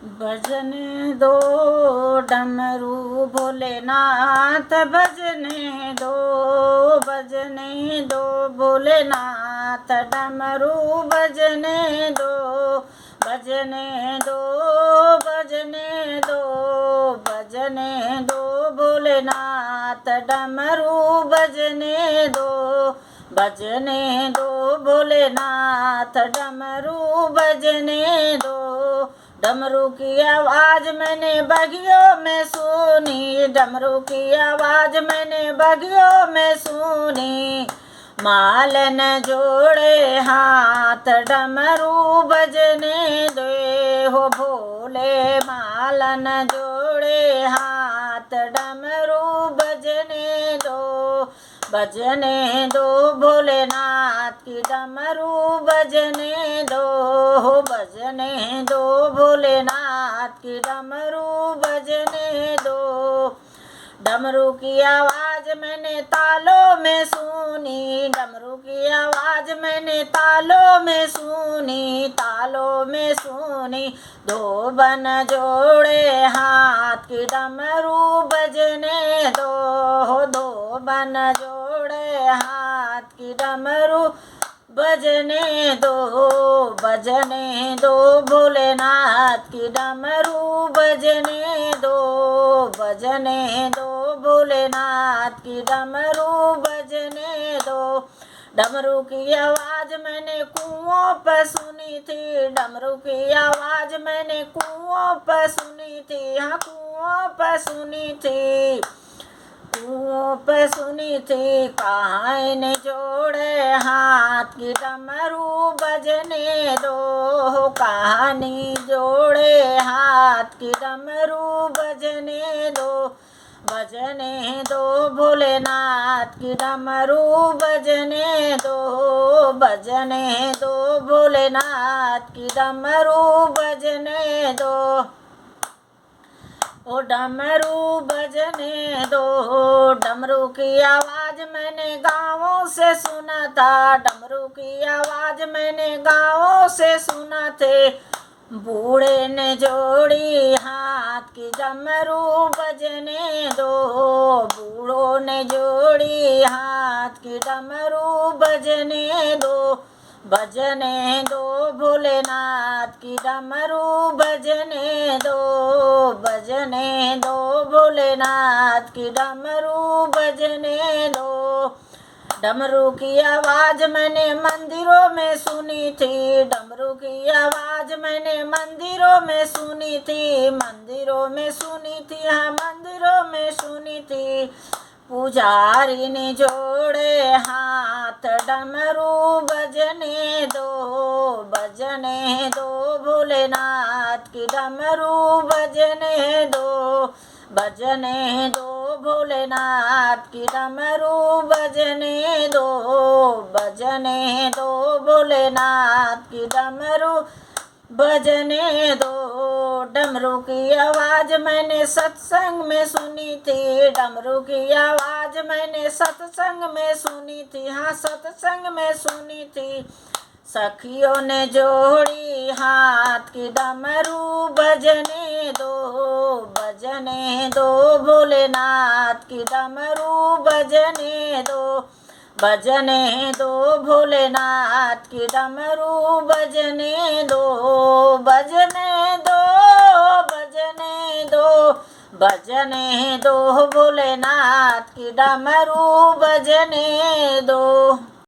बजने दो डमरू भोलेनाथ, बजने दो, बजने दो भोलेनाथ, डमरू बजने दो, बजने दो, बजने दो, बजने दो भोलेनाथ, डमरू बजने दो, बजने दो भोलेनाथ, डमरू बजने दो। डमरू की आवाज मैंने बगियों में सुनी, डमरू की आवाज मैंने बगियों में सुनी। मालन जोड़े हाथ डमरू बजने दे हो भोले, मालन जोड़े हाथ डमरू बजने दो, बजने दो भोलेनाथ की डमरू बजने दो, बजने दो भोलेनाथ की डमरू बजने दो। डमरू की आवाज मैंने तालों में सुनी, डमरू की आवाज मैंने तालों में सुनी, तालों में सुनी। दो बन जोड़े हाथ की डमरू बजने दो, दो बन जोड़े हाथ की डमरू बजने दो, बजने दो भोलेनाथ की डमरू बजने दो, बजने दो भोलेनाथ की डमरू बजने दो। डमरू की आवाज मैंने कुओं पर सुनी थी, डमरू की आवाज मैंने कुओं पर सुनी थी, हाँ कुओं पर सुनी थी, कुओं पर सुनी थी। कहाँ ने जोड़े हाथ की डमरू बजने दो, कहानी जोड़े हाथ की डमरू बजने दो, बजने दो भोलेनाथ की डमरू बजने दो, बजने दो भोलेनाथ की डमरू बजने दो। ओ डमरू बजने दो, डमरू की आवाज मैंने गाँवों से सुना था, डमरू की आवाज मैंने गाँवों से सुना थे। बूढ़े ने जोड़ी हाथ की डमरू बजने दो, बूढ़ों ने जोड़ी हाथ की डमरू बजने दो, बजने दो भोलेनाथ की डमरू बजने दो, बजने दो भोलेनाथ की डमरू बजने दो। डमरू की आवाज मैंने मंदिरों में सुनी थी, डमरू की आवाज मैंने मंदिरों में सुनी थी, मंदिरों में सुनी थी, हाँ मंदिरों में सुनी थी। पुजारी ने जोड़े हाथ डमरू बजने दो, बजने दो भोलेनाथ की डमरू बजने दो, बजने दो भोलेनाथ की डमरू बजने दो, बजने दो भोलेनाथ की डमरू बजने दो। डमरू की आवाज मैंने सत्संग में सुनी थी, डमरू की आवाज मैंने सत्संग में सुनी थी, हाँ सत्संग में सुनी थी। सखियों ने जोड़ी हाथ की डमरू बजने दो, बजने दो भोलेनाथ की डमरू बजने दो, बजने दो भोलेनाथ की डमरू बजने दो, बजने दो, बजने दो, बजने दो भोलेनाथ की डमरू बजने दो।